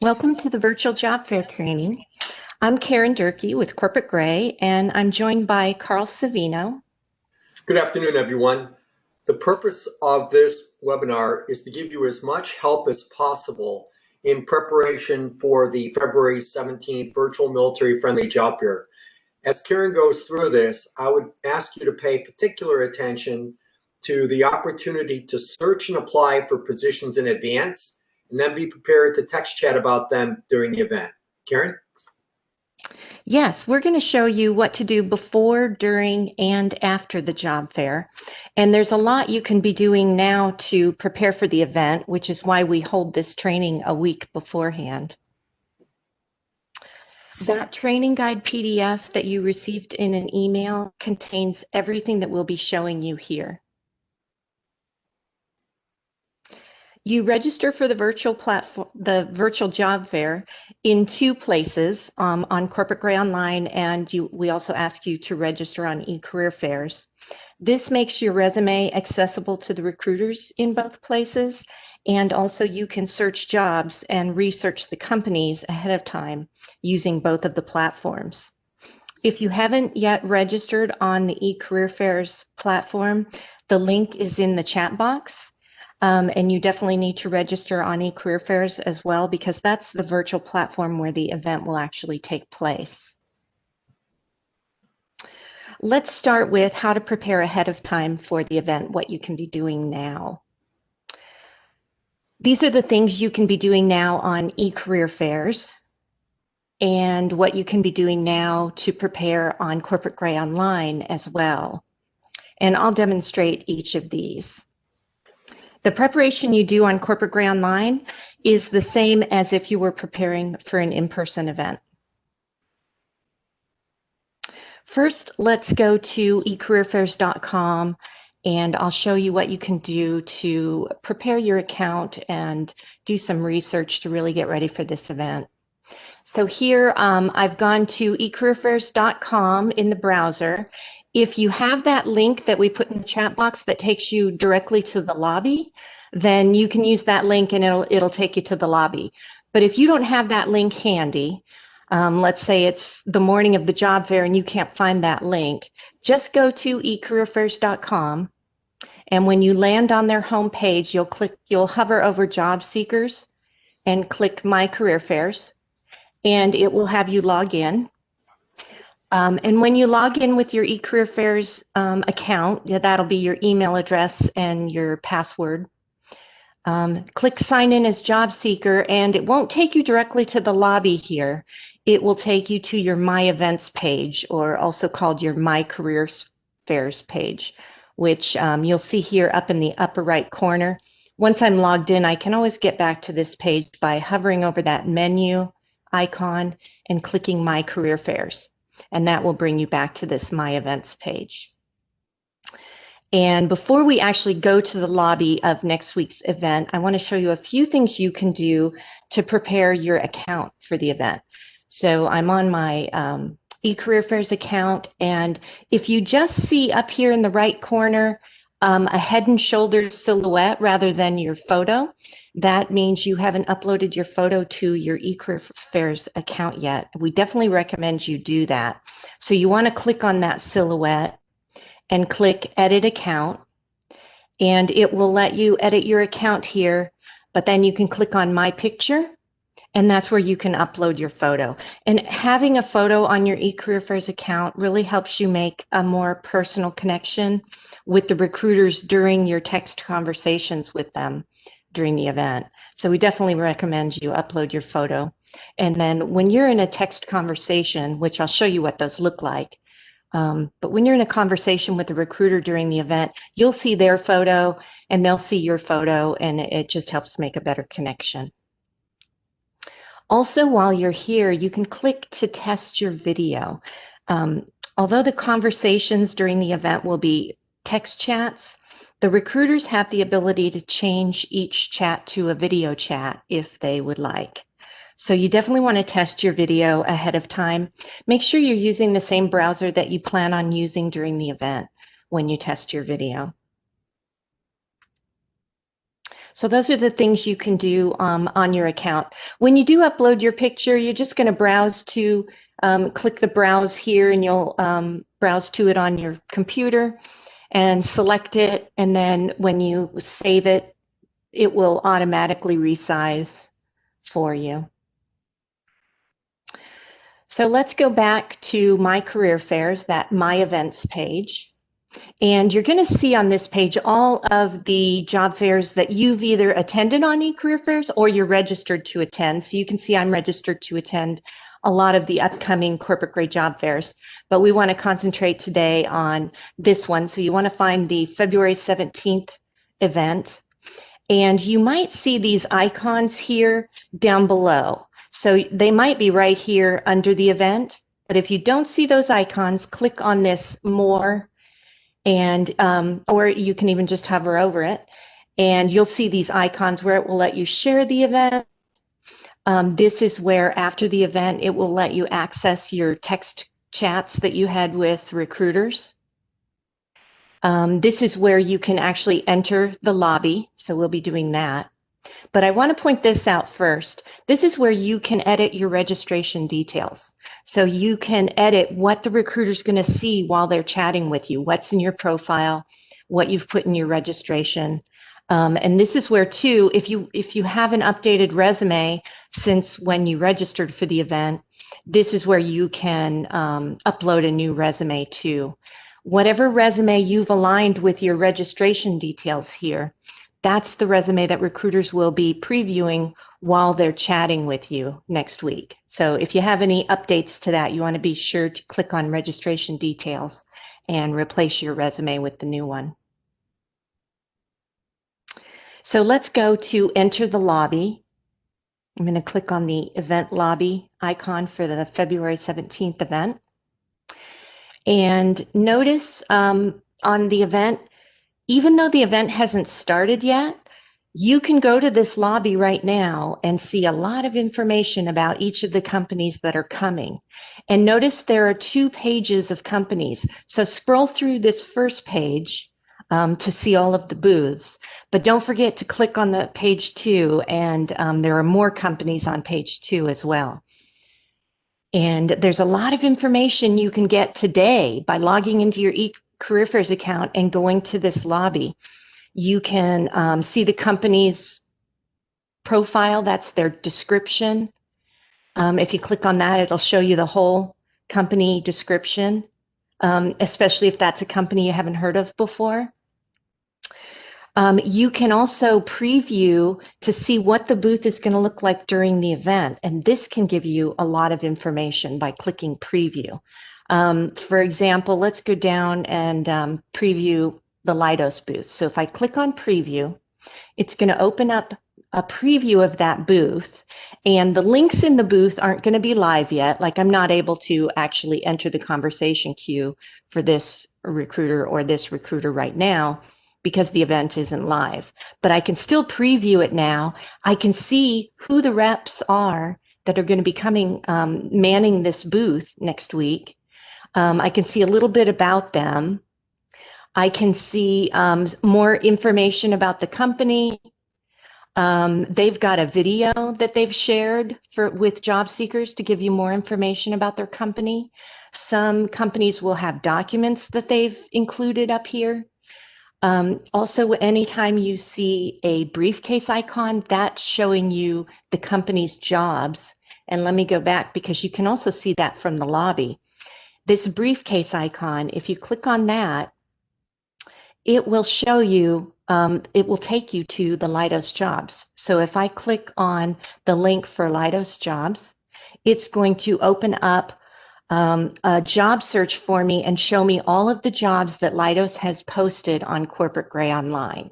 Welcome to the virtual job fair training. I'm Karen Durkee with Corporate Gray, and I'm joined by Carl Savino. Good afternoon, everyone. The purpose of this webinar is to give you as much help as possible in preparation for the February 17th virtual military-friendly job fair. As Karen goes through this, I would ask you to pay particular attention to the opportunity to search and apply for positions in advance, and then be prepared to text chat about them during the event. Karen? Yes, we're going to show you what to do before, during, and after the job fair. And there's a lot you can be doing now to prepare for the event, which is why we hold this training a week beforehand. That training guide PDF that you received in an email contains everything that we'll be showing you here. You register for the virtual platform, the virtual job fair, in two places, on Corporate Gray Online, and we also ask you to register on eCareer Fairs. This makes your resume accessible to the recruiters in both places, and also you can search jobs and research the companies ahead of time using both of the platforms. If you haven't yet registered on the eCareer Fairs platform, the link is in the chat box. And you definitely need to register on eCareer Fairs as well, because that's the virtual platform where the event will actually take place. Let's start with how to prepare ahead of time for the event, what you can be doing now. These are the things you can be doing now on eCareer Fairs, and what you can be doing now to prepare on Corporate Gray Online as well. And I'll demonstrate each of these. The preparation you do on Corporate Gray Online is the same as if you were preparing for an in-person event. First, let's go to ecareerfairs.com, and I'll show you what you can do to prepare your account and do some research to really get ready for this event. So here I've gone to ecareerfairs.com in the browser. If you have that link that we put in the chat box that takes you directly to the lobby, then you can use that link and it'll take you to the lobby. But if you don't have that link handy, let's say it's the morning of the job fair and you can't find that link, just go to ecareerfairs.com, and when you land on their homepage, you'll hover over job seekers and click My Career Fairs, and it will have you log in. And when you log in with your eCareer Fairs account, that'll be your email address and your password. Click sign in as job seeker, and it won't take you directly to the lobby here. It will take you to your My Events page, or also called your My Career Fairs page, which you'll see here up in the upper right corner. Once I'm logged in, I can always get back to this page by hovering over that menu icon and clicking My Career Fairs, and that will bring you back to this My Events page. And before we actually go to the lobby of next week's event, I want to show you a few things you can do to prepare your account for the event. So I'm on my eCareer Fairs account, and if you just see up here in the right corner a head and shoulders silhouette rather than your photo, that means you haven't uploaded your photo to your eCareer Fairs account yet. We definitely recommend you do that. So you want to click on that silhouette and click Edit Account, and it will let you edit your account here, but then you can click on My Picture, and that's where you can upload your photo. And having a photo on your eCareer Fairs account really helps you make a more personal connection with the recruiters during your text conversations with them during the event. So we definitely recommend you upload your photo. And then when you're in a text conversation, which I'll show you what those look like, but when you're in a conversation with the recruiter during the event, you'll see their photo and they'll see your photo, and it just helps make a better connection. Also, while you're here, you can click to test your video. Although the conversations during the event will be text chats, the recruiters have the ability to change each chat to a video chat if they would like. So you definitely want to test your video ahead of time. Make sure you're using the same browser that you plan on using during the event when you test your video. So those are the things you can do on your account. When you do upload your picture, you're just going to browse to click the browse here, and you'll browse to it on your computer and select it. And then when you save it, it will automatically resize for you. So let's go back to My Career Fairs, that My Events page. And you're going to see on this page all of the job fairs that you've either attended on eCareer Fairs or you're registered to attend. So you can see I'm registered to attend a lot of the upcoming corporate grade job fairs, but we want to concentrate today on this one. So you want to find the February 17th event, and you might see these icons here down below. So they might be right here under the event, but if you don't see those icons, click on this More, and or you can even just hover over it, and you'll see these icons where it will let you share the event. This is where after the event, it will let you access your text chats that you had with recruiters. This is where you can actually enter the lobby, so we'll be doing that. But I want to point this out first. This is where you can edit your registration details. So you can edit what the recruiter's going to see while they're chatting with you, what's in your profile, what you've put in your registration. And this is where, too, if you have an updated resume since when you registered for the event, this is where you can upload a new resume, too. Whatever resume you've aligned with your registration details here, that's the resume that recruiters will be previewing while they're chatting with you next week. So if you have any updates to that, you want to be sure to click on registration details and replace your resume with the new one. So let's go to enter the lobby. I'm going to click on the event lobby icon for the February 17th event. And notice on the event, even though the event hasn't started yet, you can go to this lobby right now and see a lot of information about each of the companies that are coming. And notice there are 2 pages of companies. So scroll through this first page to see all of the booths. But don't forget to click on the page 2, and there are more companies on page 2 as well. And there's a lot of information you can get today by logging into your eCareer Fairs account and going to this lobby. You can see the company's profile, that's their description. If you click on that, it'll show you the whole company description, especially if that's a company you haven't heard of before. You can also preview to see what the booth is going to look like during the event, and this can give you a lot of information by clicking preview. For example, let's go down and preview the Leidos booth. So if I click on preview, it's going to open up a preview of that booth, and the links in the booth aren't going to be live yet. Like, I'm not able to actually enter the conversation queue for this recruiter or this recruiter right now because the event isn't live, but I can still preview it now. I can see who the reps are that are going to be coming, manning this booth next week. I can see a little bit about them. I can see more information about the company. They've got a video that they've shared with job seekers to give you more information about their company. Some companies will have documents that they've included up here. Also, anytime you see a briefcase icon, that's showing you the company's jobs. And let me go back, because you can also see that from the lobby. This briefcase icon, if you click on that, it will show you, it will take you to the Leidos jobs. So if I click on the link for Leidos jobs, it's going to open up a job search for me and show me all of the jobs that Leidos has posted on Corporate Gray Online.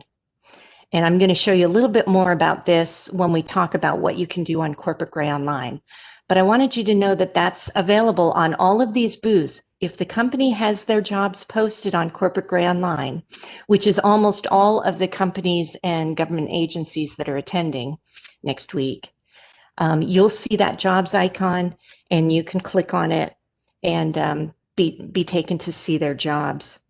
And I'm going to show you a little bit more about this when we talk about what you can do on Corporate Gray Online. But I wanted you to know that that's available on all of these booths. If the company has their jobs posted on Corporate Gray Online, which is almost all of the companies and government agencies that are attending next week, you'll see that jobs icon, and you can click on it and be taken to see their jobs.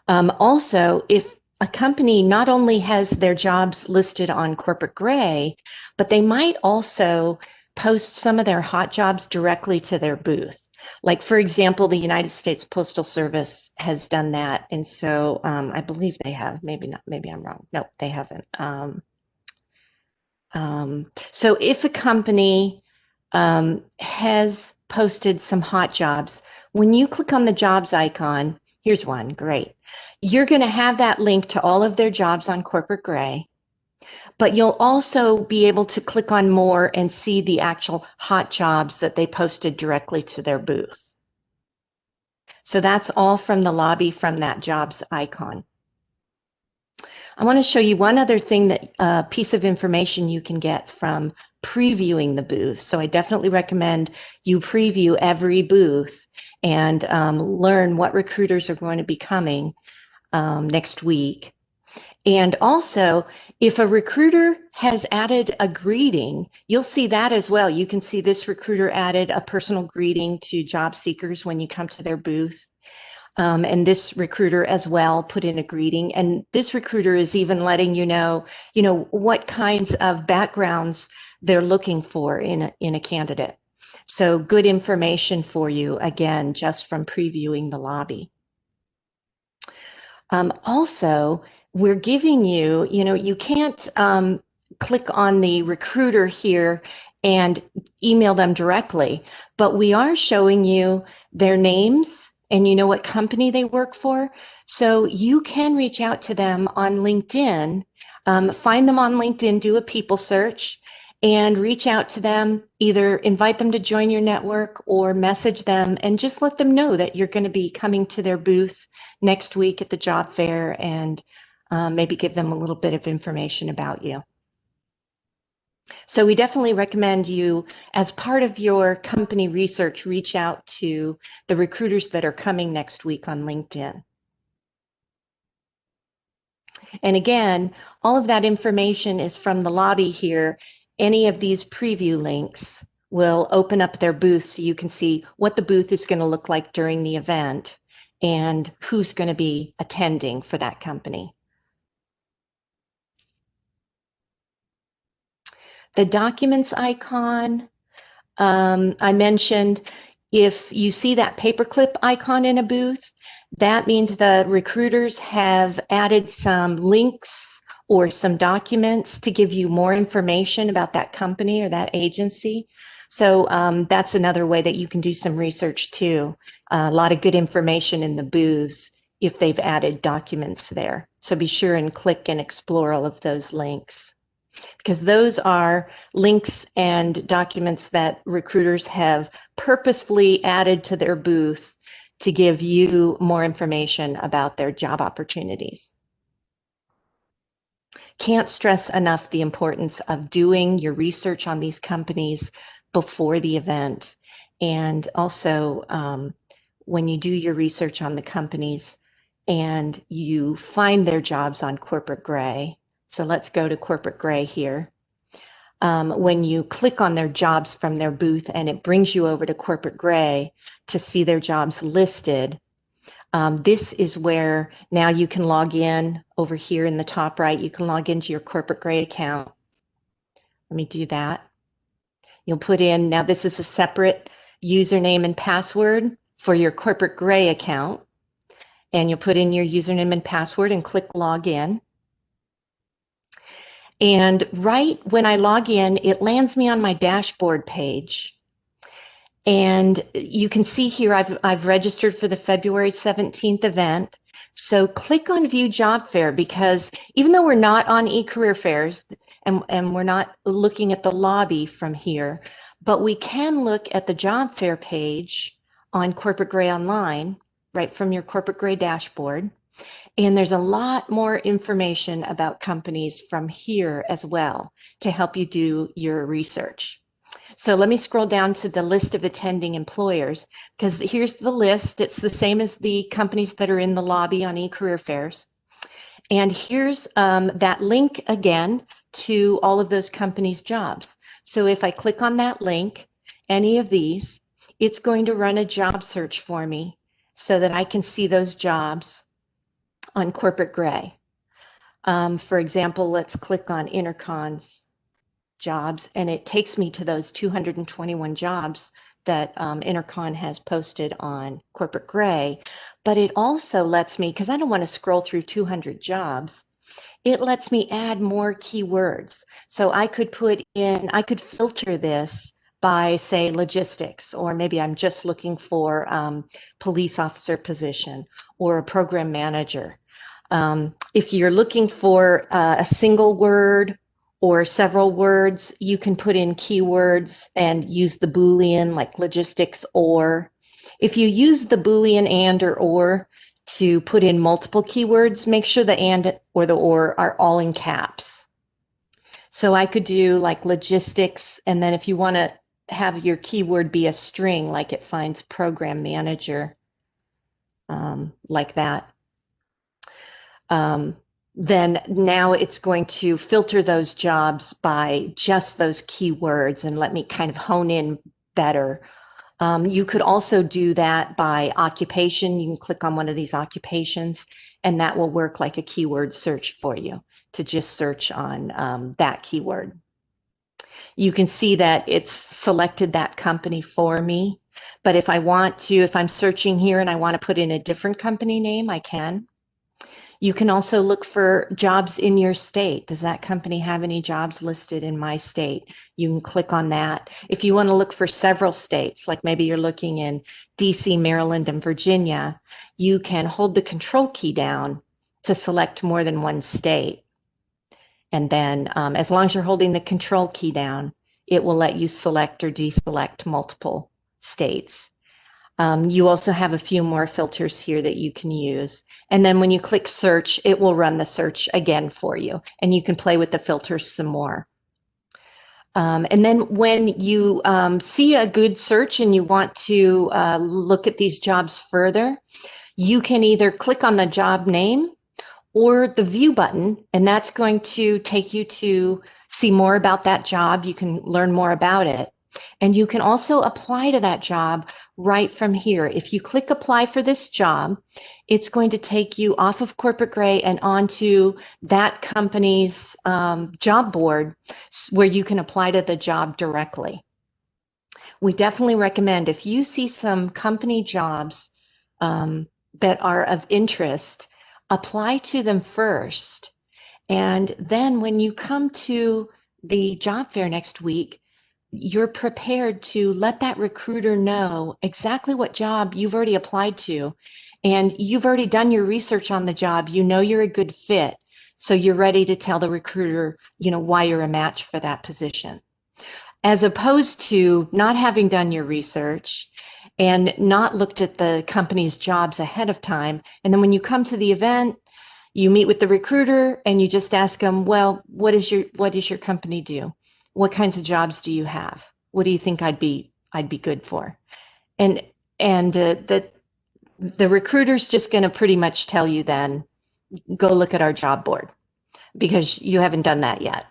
Also, if a company not only has their jobs listed on Corporate Gray, but they might also post some of their hot jobs directly to their booth. Like, for example, the United States Postal Service has done that. And so I believe they have, maybe not, maybe I'm wrong. No, they haven't. So if a company has posted some hot jobs, when you click on the jobs icon, here's one, great. You're going to have that link to all of their jobs on Corporate Gray, but you'll also be able to click on more and see the actual hot jobs that they posted directly to their booth. So that's all from the lobby from that jobs icon. I want to show you one other thing that piece of information you can get from previewing the booth. So I definitely recommend you preview every booth and learn what recruiters are going to be coming next week. And also, if a recruiter has added a greeting, you'll see that as well. You can see this recruiter added a personal greeting to job seekers when you come to their booth. And this recruiter as well put in a greeting. And this recruiter is even letting you know, what kinds of backgrounds they're looking for in a candidate. So good information for you, again, just from previewing the lobby. Also, we're giving you, you can't click on the recruiter here and email them directly, but we are showing you their names and you know what company they work for. So you can reach out to them on LinkedIn, find them on LinkedIn, do a people search, and reach out to them, either invite them to join your network or message them and just let them know that you're going to be coming to their booth next week at the job fair and maybe give them a little bit of information about you. So we definitely recommend you, as part of your company research, reach out to the recruiters that are coming next week on LinkedIn. And again, all of that information is from the lobby here. Any of these preview links will open up their booth so you can see what the booth is going to look like during the event and who's going to be attending for that company. The documents icon, I mentioned, if you see that paperclip icon in a booth, that means the recruiters have added some links or some documents to give you more information about that company or that agency. So that's another way that you can do some research too. A lot of good information in the booths if they've added documents there. So be sure and click and explore all of those links, because those are links and documents that recruiters have purposefully added to their booth to give you more information about their job opportunities. Can't stress enough the importance of doing your research on these companies before the event. And also, when you do your research on the companies and you find their jobs on Corporate Gray, so let's go to Corporate Gray here. When you click on their jobs from their booth and it brings you over to Corporate Gray to see their jobs listed, this is where now you can log in over here in the top right. You can log into your Corporate Gray account. Let me do that. You'll put in, now this is a separate username and password for your Corporate Gray account. And you'll put in your username and password and click log in. And right when I log in, it lands me on my dashboard page. And you can see here I've registered for the February 17th event. So click on View Job Fair, because even though we're not on eCareer Fairs and we're not looking at the lobby from here, but we can look at the job fair page on Corporate Gray Online, right from your Corporate Gray dashboard. And there's a lot more information about companies from here as well to help you do your research. So let me scroll down to the list of attending employers, because here's the list. It's the same as the companies that are in the lobby on eCareer Fairs. And here's that link again to all of those companies' jobs. So if I click on that link, any of these, it's going to run a job search for me so that I can see those jobs on Corporate Gray. For example, let's click on Intercon's jobs, and it takes me to those 221 jobs that Intercon has posted on Corporate Gray. But it also lets me, because I don't want to scroll through 200 jobs, it lets me add more keywords. So I could I could filter this by, say, logistics, or maybe I'm just looking for police officer position or a program manager. If you're looking for a single word or several words, you can put in keywords and use the Boolean like logistics or. If you use the Boolean and or to put in multiple keywords, make sure the and or the or are all in caps. So I could do like logistics, and then if you want to have your keyword be a string, like it finds program manager, like that, then now it's going to filter those jobs by just those keywords and let me kind of hone in better. You could also do that by occupation. You can click on one of these occupations, and that will work like a keyword search for you to just search on that keyword. You can see that it's selected that company for me. But if I want to, if I'm searching here and I want to put in a different company name, I can. You can also look for jobs in your state. Does that company have any jobs listed in my state? You can click on that. If you want to look for several states, like maybe you're looking in DC, Maryland, and Virginia, you can hold the control key down to select more than one state. And then as long as you're holding the control key down, it will let you select or deselect multiple states. You also have a few more filters here that you can use. And then when you click search, it will run the search again for you. And you can play with the filters some more. And then when you see a good search and you want to look at these jobs further, you can either click on the job name or the view button, and that's going to take you to see more about that job. You can learn more about it. And you can also apply to that job right from here. If you click apply for this job, it's going to take you off of Corporate Gray and onto that company's job board where you can apply to the job directly. We definitely recommend if you see some company jobs that are of interest, apply to them first. And then when you come to the job fair next week, you're prepared to let that recruiter know exactly what job you've already applied to. And you've already done your research on the job. You know you're a good fit. So you're ready to tell the recruiter, why you're a match for that position. As opposed to not having done your research and not looked at the company's jobs ahead of time. And then when you come to the event, you meet with the recruiter and you just ask them, well, what does your company do? What kinds of jobs do you have? What do you think I'd be good for? And the recruiter's just going to pretty much tell you then, go look at our job board, because you haven't done that yet.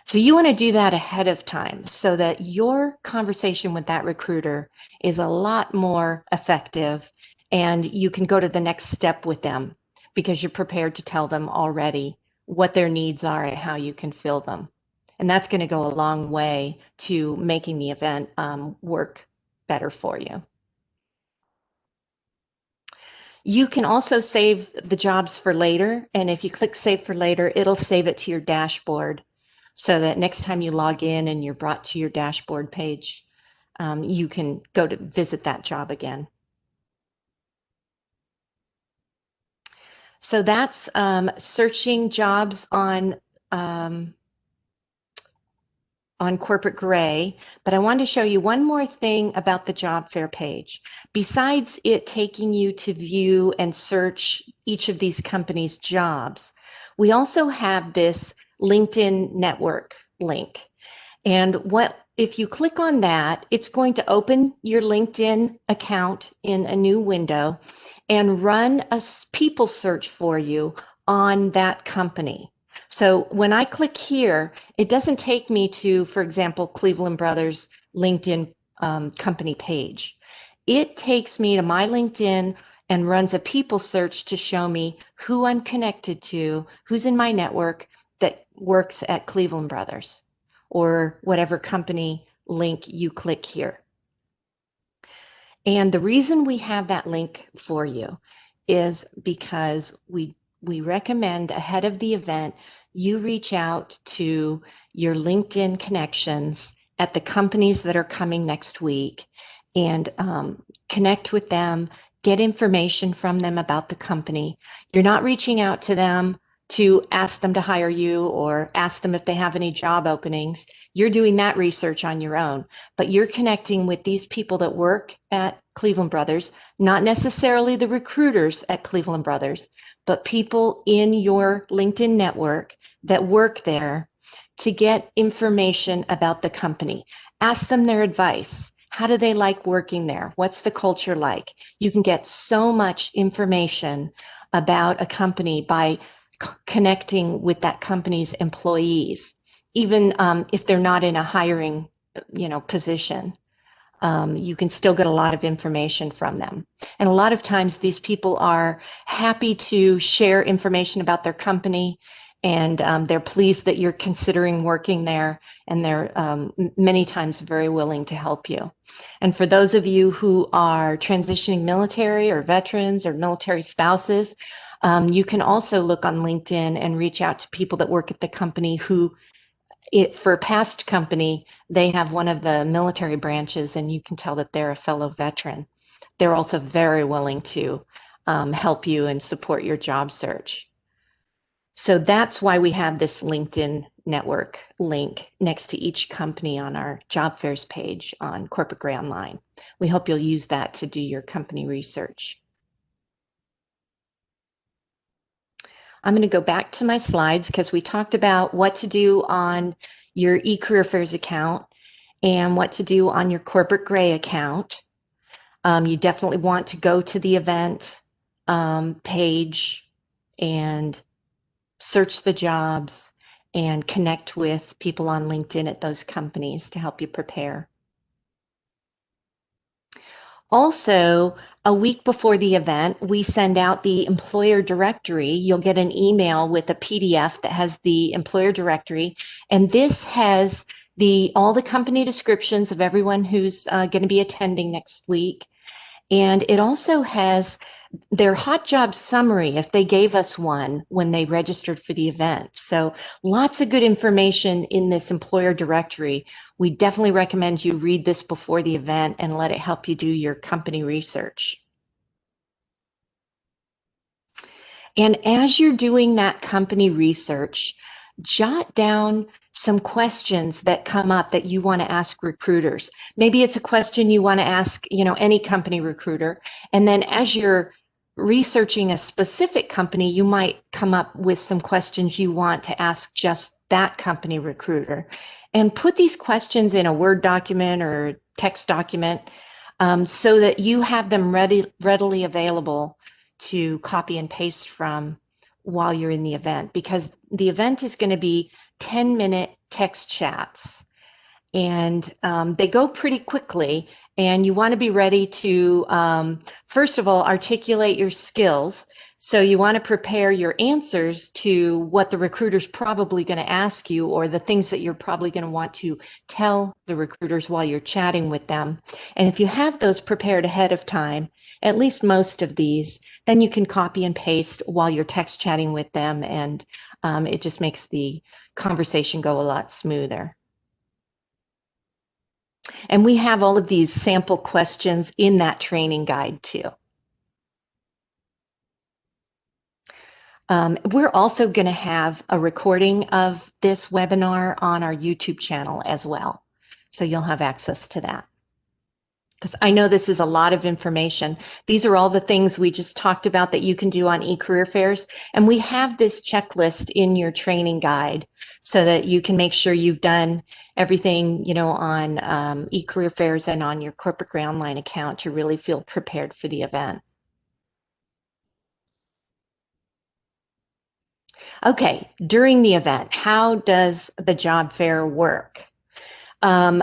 So you want to do that ahead of time so that your conversation with that recruiter is a lot more effective and you can go to the next step with them because you're prepared to tell them already what their needs are and how you can fill them. And that's going to go a long way to making the event work better for you. You can also save the jobs for later. And if you click Save for Later, it'll save it to your dashboard so that next time you log in and you're brought to your dashboard page, you can go to visit that job again. So that's searching jobs on Corporate Gray, but I wanted to show you one more thing about the job fair page. Besides it taking you to view and search each of these companies' jobs, we also have this LinkedIn network link. And if you click on that, it's going to open your LinkedIn account in a new window and run a people search for you on that company. So when I click here, it doesn't take me to, for example, Cleveland Brothers LinkedIn company page. It takes me to my LinkedIn and runs a people search to show me who I'm connected to, who's in my network that works at Cleveland Brothers or whatever company link you click here. And the reason we have that link for you is because we recommend ahead of the event you reach out to your LinkedIn connections at the companies that are coming next week and connect with them, get information from them about the company. You're not reaching out to them to ask them to hire you or ask them if they have any job openings. You're doing that research on your own, but you're connecting with these people that work at Cleveland Brothers, not necessarily the recruiters at Cleveland Brothers, but people in your LinkedIn network that work there to get information about the company. Ask them their advice. How do they like working there? What's the culture like? You can get so much information about a company by connecting with that company's employees, even if they're not in a hiring, position. You can still get a lot of information from them. And a lot of times these people are happy to share information about their company, and they're pleased that you're considering working there, and they're many times very willing to help you. And for those of you who are transitioning military or veterans or military spouses, you can also look on LinkedIn and reach out to people that work at the company who for a past company, they have one of the military branches, and you can tell that they're a fellow veteran. They're also very willing to help you and support your job search. So that's why we have this LinkedIn network link next to each company on our job fairs page on Corporate Gray Online. We hope you'll use that to do your company research. I'm going to go back to my slides because we talked about what to do on your eCareer Affairs account and what to do on your Corporate Gray account. You definitely want to go to the event page and search the jobs and connect with people on LinkedIn at those companies to help you prepare. Also, a week before the event, we send out the employer directory. You'll get an email with a PDF that has the employer directory, and this has all the company descriptions of everyone who's going to be attending next week. And it also has their hot job summary if they gave us one when they registered for the event. So lots of good information in this employer directory. We definitely recommend you read this before the event and let it help you do your company research. And as you're doing that company research, jot down some questions that come up that you want to ask recruiters. Maybe it's a question you want to ask, any company recruiter. And then as you're researching a specific company, you might come up with some questions you want to ask just that company recruiter. And put these questions in a Word document or text document so that you have them readily available to copy and paste from while you're in the event, because the event is going to be 10-minute text chats, and they go pretty quickly, and you want to be ready to first of all articulate your skills. So you want to prepare your answers to what the recruiter's probably going to ask you, or the things that you're probably going to want to tell the recruiters while you're chatting with them. And if you have those prepared ahead of time, at least most of these, then you can copy and paste while you're text chatting with them, and it just makes the conversation go a lot smoother. And we have all of these sample questions in that training guide too. We're also going to have a recording of this webinar on our YouTube channel as well, so you'll have access to that. Because I know this is a lot of information. These are all the things we just talked about that you can do on eCareer Fairs. And we have this checklist in your training guide so that you can make sure you've done everything, on eCareer Fairs and on your Corporate Gray Online account to really feel prepared for the event. Okay, during the event, how does the job fair work? On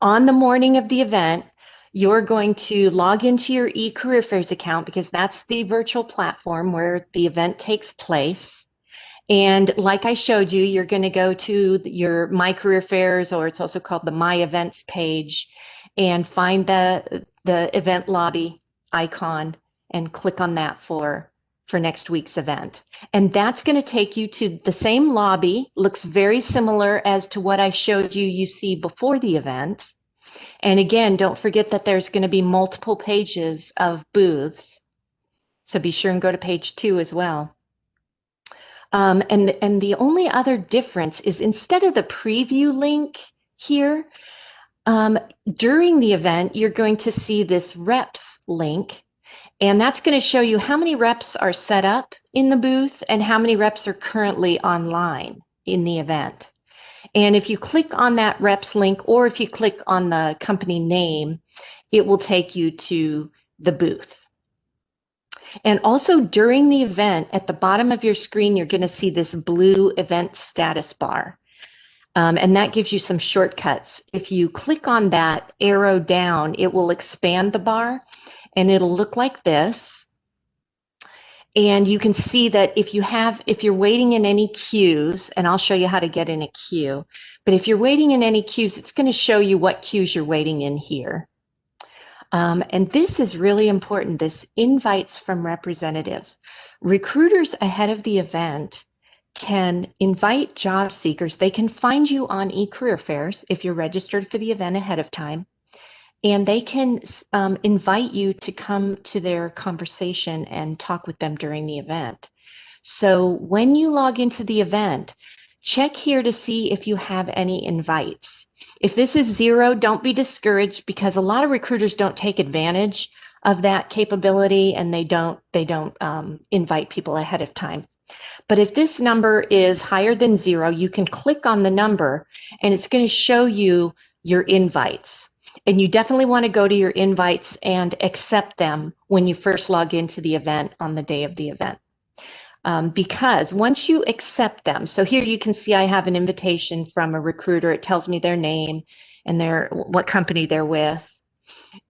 the morning of the event, you're going to log into your eCareerFairs account because that's the virtual platform where the event takes place. And like I showed you, you're going to go to your My Career Fairs, or it's also called the My Events page, and find the event lobby icon and click on that for next week's event. And that's going to take you to the same lobby, looks very similar as to what I showed you see before the event. And again, don't forget that there's going to be multiple pages of booths. So be sure and go to page 2 as well. And the only other difference is instead of the preview link here, during the event, you're going to see this reps link, and that's going to show you how many reps are set up in the booth and how many reps are currently online in the event. And if you click on that reps link, or if you click on the company name, it will take you to the booth. And also during the event, at the bottom of your screen, you're going to see this blue event status bar. And that gives you some shortcuts. If you click on that arrow down, it will expand the bar and it'll look like this. And you can see that if you're waiting in any queues, and I'll show you how to get in a queue, but if you're waiting in any queues, it's going to show you what queues you're waiting in here. And this is really important, this invites from representatives. Recruiters ahead of the event can invite job seekers. They can find you on eCareerFairs if you're registered for the event ahead of time, and they can invite you to come to their conversation and talk with them during the event. So when you log into the event, check here to see if you have any invites. If this is 0, don't be discouraged, because a lot of recruiters don't take advantage of that capability and they don't invite people ahead of time. But if this number is higher than 0, you can click on the number and it's going to show you your invites. And you definitely want to go to your invites and accept them when you first log into the event on the day of the event. Because once you accept them, so here you can see I have an invitation from a recruiter. It tells me their name and what company they're with.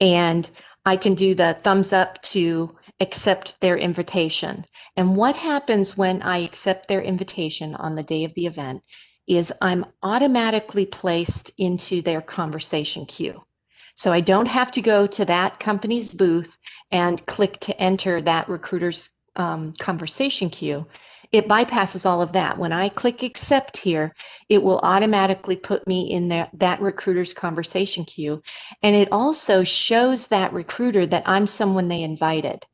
And I can do the thumbs up to accept their invitation. And what happens when I accept their invitation on the day of the event is I'm automatically placed into their conversation queue. So I don't have to go to that company's booth and click to enter that recruiter's conversation queue. It bypasses all of that. When I click accept here, it will automatically put me in that recruiter's conversation queue. And it also shows that recruiter that I'm someone they invited.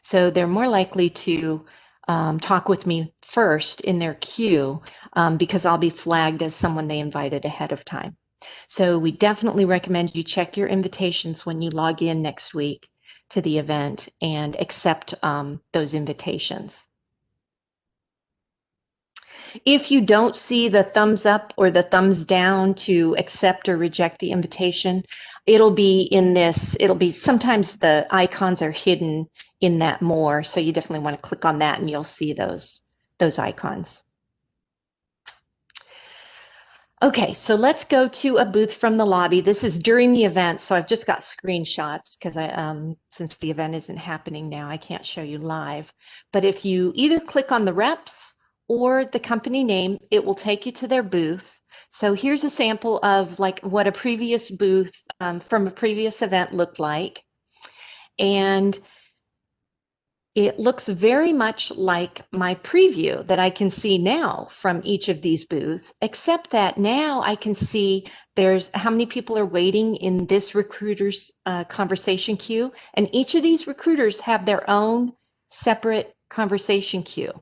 So they're more likely to talk with me first in their queue because I'll be flagged as someone they invited ahead of time. So we definitely recommend you check your invitations when you log in next week to the event and accept those invitations. If you don't see the thumbs up or the thumbs down to accept or reject the invitation, it'll be sometimes the icons are hidden in that more, so you definitely want to click on that and you'll see those icons. Okay, so let's go to a booth from the lobby. This is during the event, so I've just got screenshots because since the event isn't happening now, I can't show you live. But if you either click on the reps or the company name, it will take you to their booth. So here's a sample of like what a previous booth from a previous event looked like. And it looks very much like my preview that I can see now from each of these booths, except that now I can see there's how many people are waiting in this recruiter's conversation queue. And each of these recruiters have their own separate conversation queue.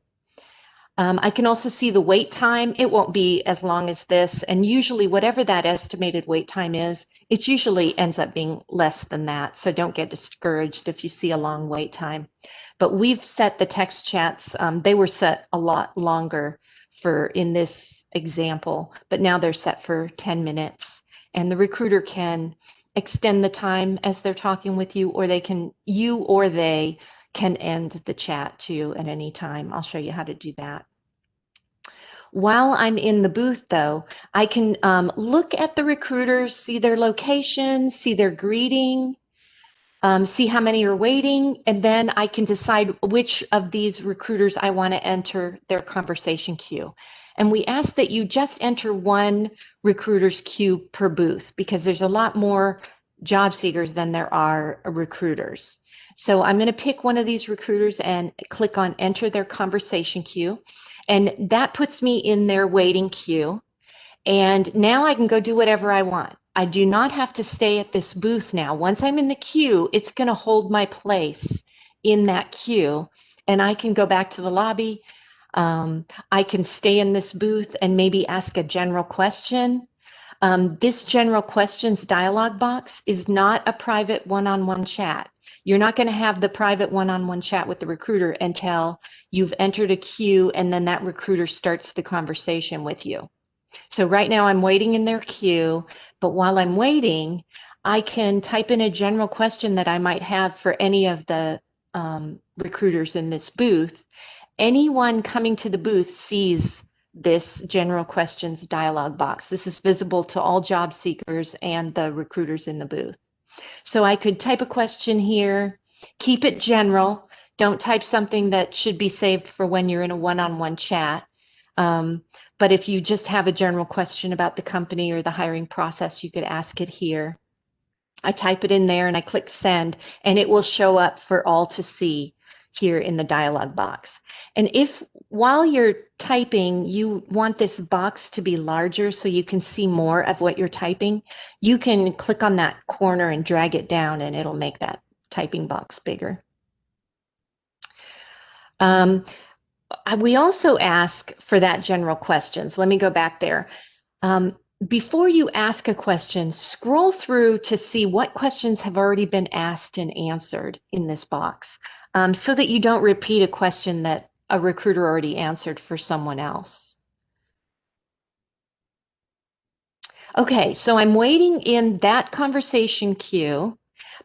I can also see the wait time. It won't be as long as this. And usually whatever that estimated wait time is, it usually ends up being less than that. So don't get discouraged if you see a long wait time. But we've set the text chats, they were set a lot longer in this example, but now they're set for 10 minutes. And the recruiter can extend the time as they're talking with you, or they can end the chat too at any time. I'll show you how to do that. While I'm in the booth, though, I can look at the recruiters, see their location, see their greeting, see how many are waiting, and then I can decide which of these recruiters I want to enter their conversation queue. And we ask that you just enter one recruiter's queue per booth because there's a lot more job seekers than there are recruiters. So I'm going to pick one of these recruiters and click on enter their conversation queue. And that puts me in their waiting queue. And now I can go do whatever I want. I do not have to stay at this booth now. Once I'm in the queue, it's going to hold my place in that queue. And I can go back to the lobby. I can stay in this booth and maybe ask a general question. This general questions dialog box is not a private one-on-one chat. You're not going to have the private one-on-one chat with the recruiter until you've entered a queue and then that recruiter starts the conversation with you. So right now I'm waiting in their queue, but while I'm waiting, I can type in a general question that I might have for any of the recruiters in this booth. Anyone coming to the booth sees this general questions dialog box. This is visible to all job seekers and the recruiters in the booth. So I could type a question here, keep it general. Don't type something that should be saved for when you're in a one-on-one chat. But if you just have a general question about the company or the hiring process, you could ask it here. I type it in there and I click send, and it will show up for all to see here in the dialog box. And if while you're typing, you want this box to be larger so you can see more of what you're typing, you can click on that corner and drag it down and it'll make that typing box bigger. We also ask for that general questions. Let me go back there. Before you ask a question, scroll through to see what questions have already been asked and answered in this box, so that you don't repeat a question that a recruiter already answered for someone else. Okay, so I'm waiting in that conversation queue.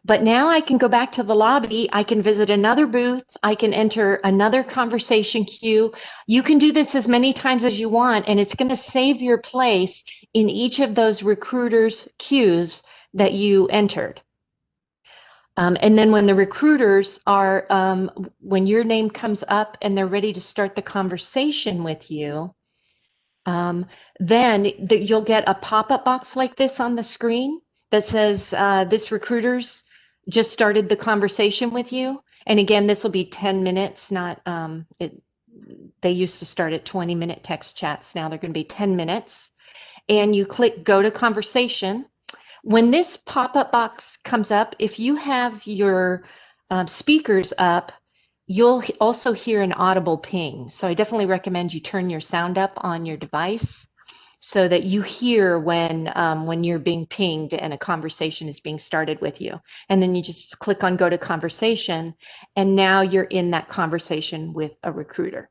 But now I can go back to the lobby. I can visit another booth. I can enter another conversation queue. You can do this as many times as you want, and it's going to save your place in each of those recruiters' queues that you entered. And then when the recruiters are, when your name comes up and they're ready to start the conversation with you, then you'll get a pop-up box like this on the screen that says this recruiter's just started the conversation with you. And again, this will be 10 minutes, not they used to start at 20-minute text chats. Now they're going to be 10 minutes. And you click go to conversation. When this pop-up box comes up, if you have your speakers up, you'll also hear an audible ping. So I definitely recommend you turn your sound up on your device so that you hear when you're being pinged and a conversation is being started with you. And then you just click on go to conversation, and now you're in that conversation with a recruiter.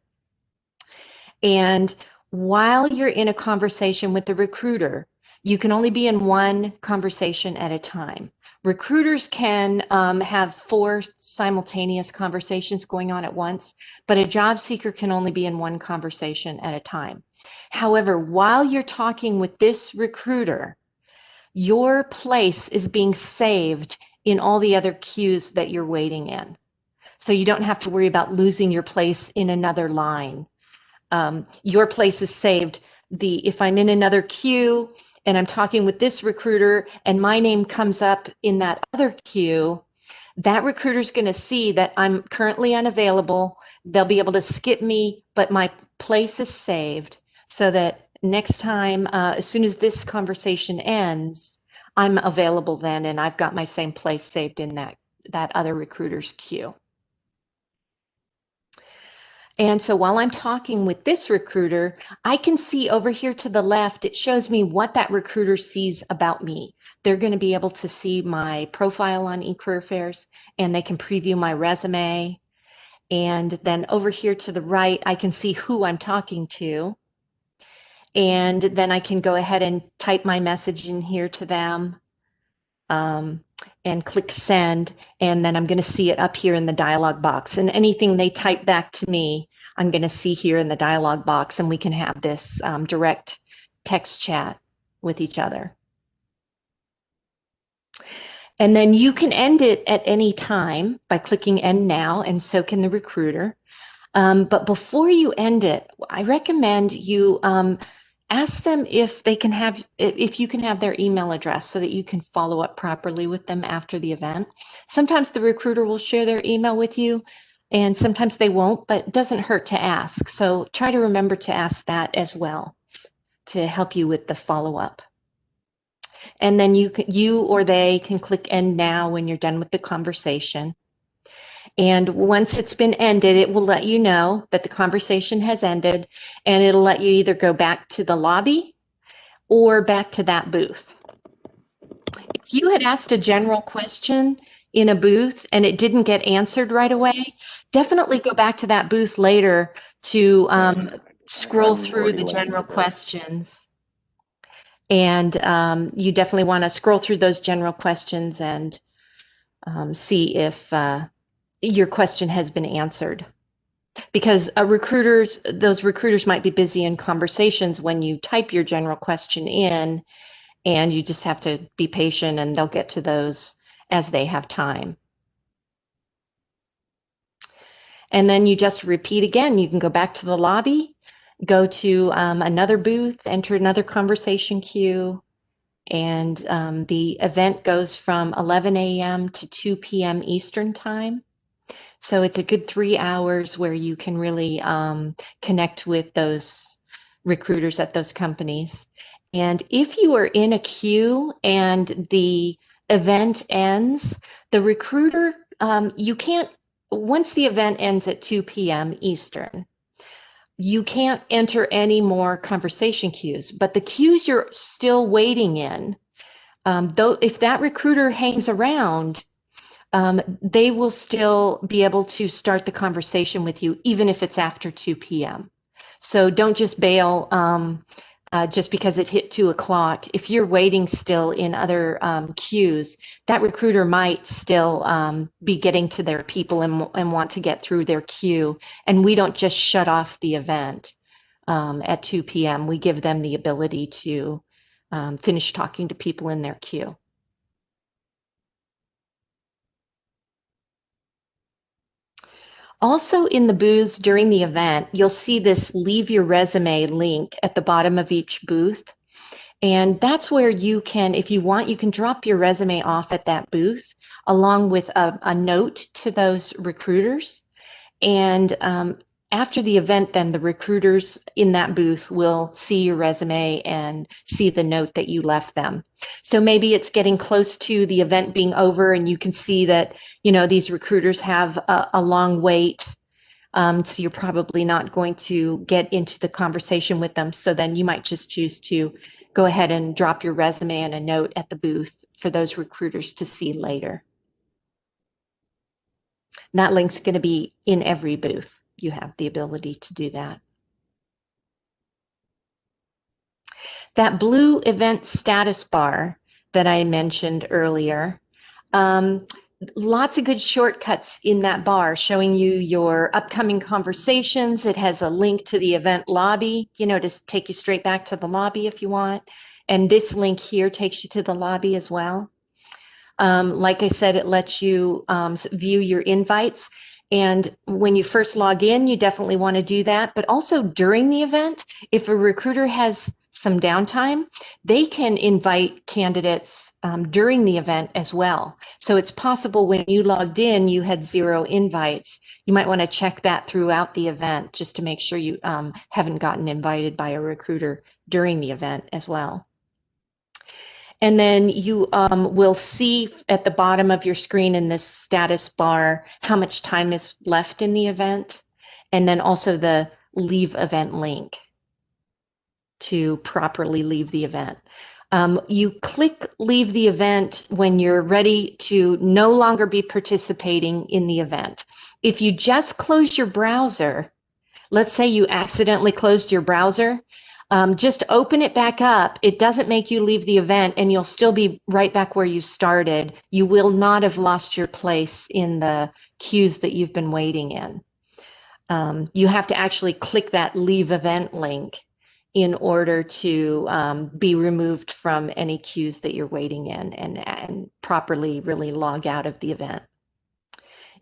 And while you're in a conversation with the recruiter, you can only be in one conversation at a time. Recruiters can have 4 simultaneous conversations going on at once, but a job seeker can only be in one conversation at a time. However, while you're talking with this recruiter, your place is being saved in all the other queues that you're waiting in. So you don't have to worry about losing your place in another line. Your place is saved. If I'm in another queue and I'm talking with this recruiter and my name comes up in that other queue, that recruiter is going to see that I'm currently unavailable. They'll be able to skip me, but my place is saved so that next time, as soon as this conversation ends, I'm available then and I've got my same place saved in that other recruiter's queue. And so while I'm talking with this recruiter, I can see over here to the left, it shows me what that recruiter sees about me. They're going to be able to see my profile on eCareerFairs, and they can preview my resume. And then over here to the right, I can see who I'm talking to. And then I can go ahead and type my message in here to them. And click send, and then I'm going to see it up here in the dialog box. And anything they type back to me, I'm going to see here in the dialog box, and we can have this direct text chat with each other. And then you can end it at any time by clicking End Now, and so can the recruiter. But before you end it, I recommend you ask them if they can have, if you can have their email address so that you can follow up properly with them after the event. Sometimes the recruiter will share their email with you, and sometimes they won't, but it doesn't hurt to ask. So try to remember to ask that as well to help you with the follow-up. And then you or they can click End Now when you're done with the conversation. And once it's been ended, it will let you know that the conversation has ended, and it'll let you either go back to the lobby or back to that booth. If you had asked a general question in a booth and it didn't get answered right away, definitely go back to that booth later to scroll through the general questions. And you definitely want to scroll through those general questions and see if your question has been answered. Because those recruiters might be busy in conversations when you type your general question in, and you just have to be patient and they'll get to those as they have time. And then you just repeat again. You can go back to the lobby, go to another booth, enter another conversation queue, and the event goes from 11 a.m. to 2 p.m. Eastern time. So it's a good 3 hours where you can really connect with those recruiters at those companies. And if you are in a queue and the event ends, the recruiter, you can't, once the event ends at 2 p.m. Eastern, you can't enter any more conversation queues, but the queues you're still waiting in, though, if that recruiter hangs around, they will still be able to start the conversation with you, even if it's after 2 p.m. So don't just bail just because it hit 2 o'clock. If you're waiting still in other queues, that recruiter might still be getting to their people and want to get through their queue. And we don't just shut off the event at 2 p.m. We give them the ability to finish talking to people in their queue. Also in the booths during the event, you'll see this Leave Your Resume link at the bottom of each booth. And that's where you can, if you want, you can drop your resume off at that booth along with a note to those recruiters. And after the event, then the recruiters in that booth will see your resume and see the note that you left them. So maybe it's getting close to the event being over and you can see that, you know, these recruiters have a long wait. So you're probably not going to get into the conversation with them. So then you might just choose to go ahead and drop your resume and a note at the booth for those recruiters to see later. And that link's going to be in every booth. You have the ability to do that. That blue event status bar that I mentioned earlier, lots of good shortcuts in that bar showing you your upcoming conversations. It has a link to the event lobby, you know, to take you straight back to the lobby if you want. And this link here takes you to the lobby as well. Like I said, it lets you view your invites. And when you first log in, you definitely want to do that. But also during the event, if a recruiter has some downtime, they can invite candidates during the event as well. So it's possible when you logged in, you had 0 invites. You might want to check that throughout the event just to make sure you haven't gotten invited by a recruiter during the event as well. And then you will see at the bottom of your screen in this status bar how much time is left in the event, and then also the leave event link to properly leave the event. You click leave the event when you're ready to no longer be participating in the event. If you just close your browser, let's say you accidentally closed your browser, just open it back up. It doesn't make you leave the event and you'll still be right back where you started. You will not have lost your place in the queues that you've been waiting in. You have to actually click that leave event link in order to be removed from any queues that you're waiting in and properly really log out of the event.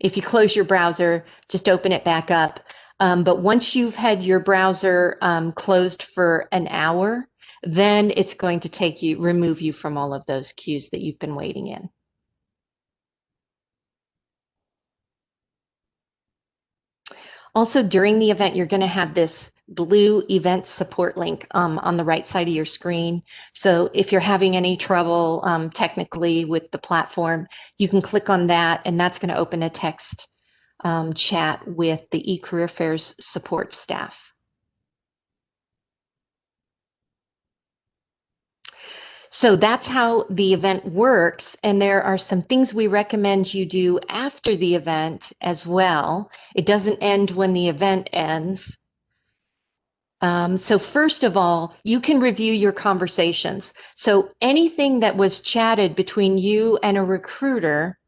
If you close your browser, just open it back up. But once you've had your browser closed for an hour, then it's going to remove you from all of those queues that you've been waiting in. Also, during the event, you're going to have this blue event support link on the right side of your screen. So if you're having any trouble technically with the platform, you can click on that, and that's going to open a text chat with the eCareer Fairs support staff. So that's how the event works, and there are some things we recommend you do after the event as well. It doesn't end when the event ends. So first of all, you can review your conversations. So anything that was chatted between you and a recruiter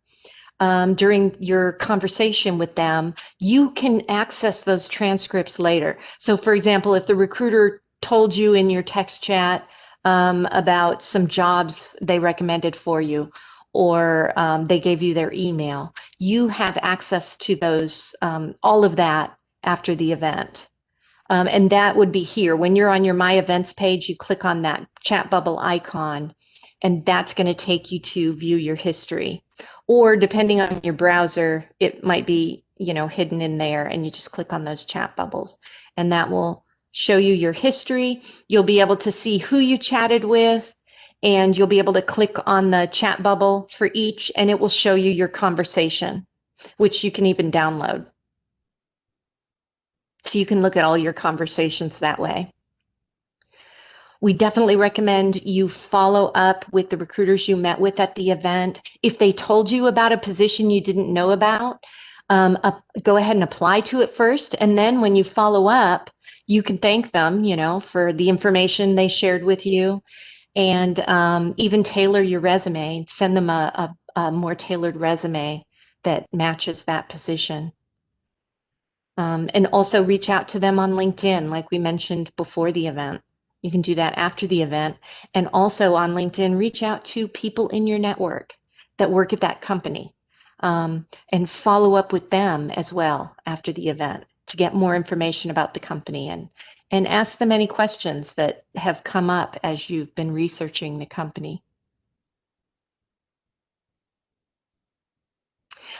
during your conversation with them, you can access those transcripts later. So for example, if the recruiter told you in your text chat about some jobs they recommended for you, or they gave you their email, you have access to those, all of that after the event. And that would be here. When you're on your My Events page, you click on that chat bubble icon, and that's going to take you to view your history. Or depending on your browser, it might be, hidden in there, and you just click on those chat bubbles, and that will show you your history. You'll be able to see who you chatted with, and you'll be able to click on the chat bubble for each, and it will show you your conversation, which you can even download. So you can look at all your conversations that way. We definitely recommend you follow up with the recruiters you met with at the event. If they told you about a position you didn't know about, go ahead and apply to it first. And then when you follow up, you can thank them, for the information they shared with you, and even tailor your resume, send them a more tailored resume that matches that position. And also reach out to them on LinkedIn, like we mentioned before the event. You can do that after the event. And also on LinkedIn, reach out to people in your network that work at that company, and follow up with them as well after the event to get more information about the company, and ask them any questions that have come up as you've been researching the company.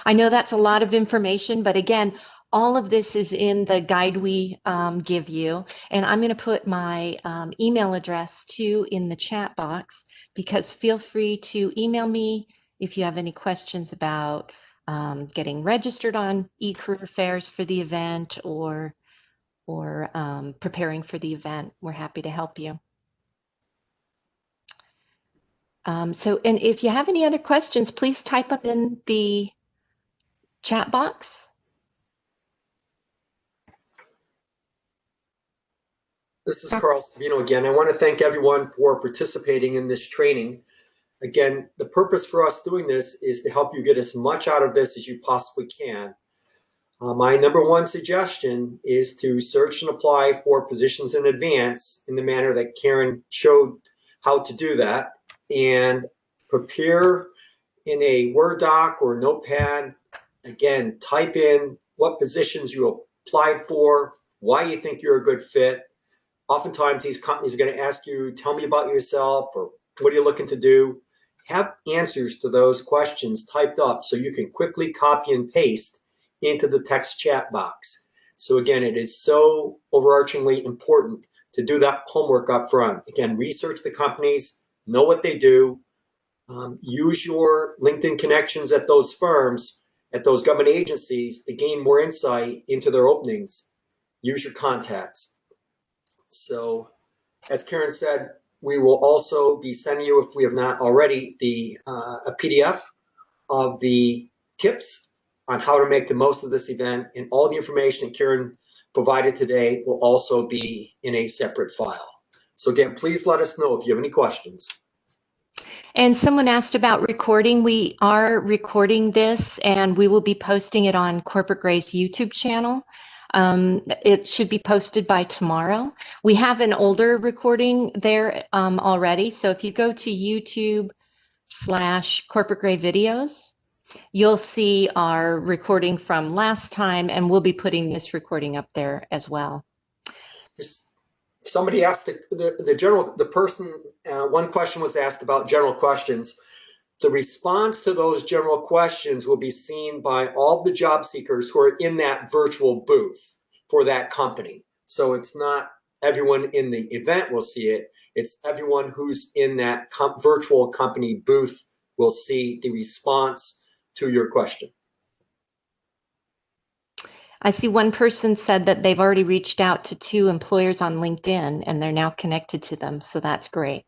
I know that's a lot of information, but again, all of this is in the guide we give you. And I'm going to put my email address too in the chat box, because feel free to email me if you have any questions about getting registered on eCareer Fairs for the event, or preparing for the event. We're happy to help you. And if you have any other questions, please type up in the chat box. This is Carl Savino again. I want to thank everyone for participating in this training. Again, the purpose for us doing this is to help you get as much out of this as you possibly can. My number one suggestion is to search and apply for positions in advance in the manner that Karen showed how to do that, and prepare in a Word doc or Notepad. Again, type in what positions you applied for, why you think you're a good fit. Oftentimes these companies are going to ask you, tell me about yourself, or what are you looking to do? Have answers to those questions typed up so you can quickly copy and paste into the text chat box. So again, it is so overarchingly important to do that homework up front. Again, research the companies, know what they do, use your LinkedIn connections at those firms, at those government agencies, to gain more insight into their openings. Use your contacts. So, as Karen said, we will also be sending you, if we have not already, a PDF of the tips on how to make the most of this event, and all the information that Karen provided today will also be in a separate file. So again, please let us know if you have any questions. And someone asked about recording. We are recording this, and we will be posting it on Corporate Gray's YouTube channel. It should be posted by tomorrow. We have an older recording there already. So if you go to YouTube/Corporate Gray Videos, you'll see our recording from last time, and we'll be putting this recording up there as well. Somebody asked one question was asked about general questions. The response to those general questions will be seen by all the job seekers who are in that virtual booth for that company. So it's not everyone in the event will see it. It's everyone who's in that virtual company booth will see the response to your question. I see one person said that they've already reached out to 2 employers on LinkedIn and they're now connected to them. So that's great.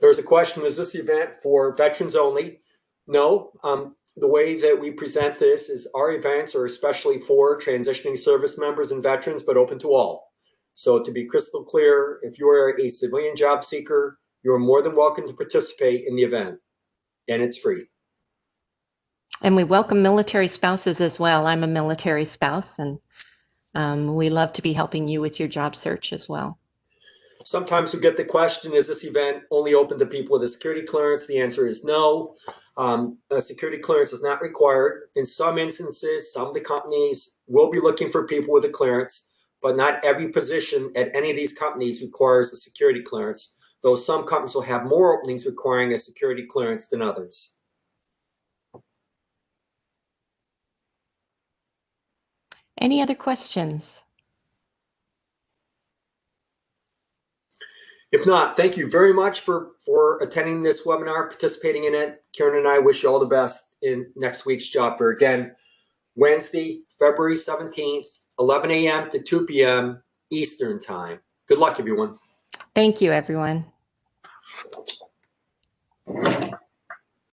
There's a question, is this event for veterans only? No. The way that we present this is our events are especially for transitioning service members and veterans, but open to all. So to be crystal clear, if you are a civilian job seeker, you're more than welcome to participate in the event, and it's free. And we welcome military spouses as well. I'm a military spouse, and we love to be helping you with your job search as well. Sometimes we get the question, is this event only open to people with a security clearance? The answer is no. A security clearance is not required. In some instances, some of the companies will be looking for people with a clearance, but not every position at any of these companies requires a security clearance, though some companies will have more openings requiring a security clearance than others. Any other questions? If not, thank you very much for attending this webinar, participating in it. Karen and I wish you all the best in next week's job fair. Again, Wednesday, February 17th, 11 a.m. to 2 p.m. Eastern Time. Good luck, everyone. Thank you, everyone.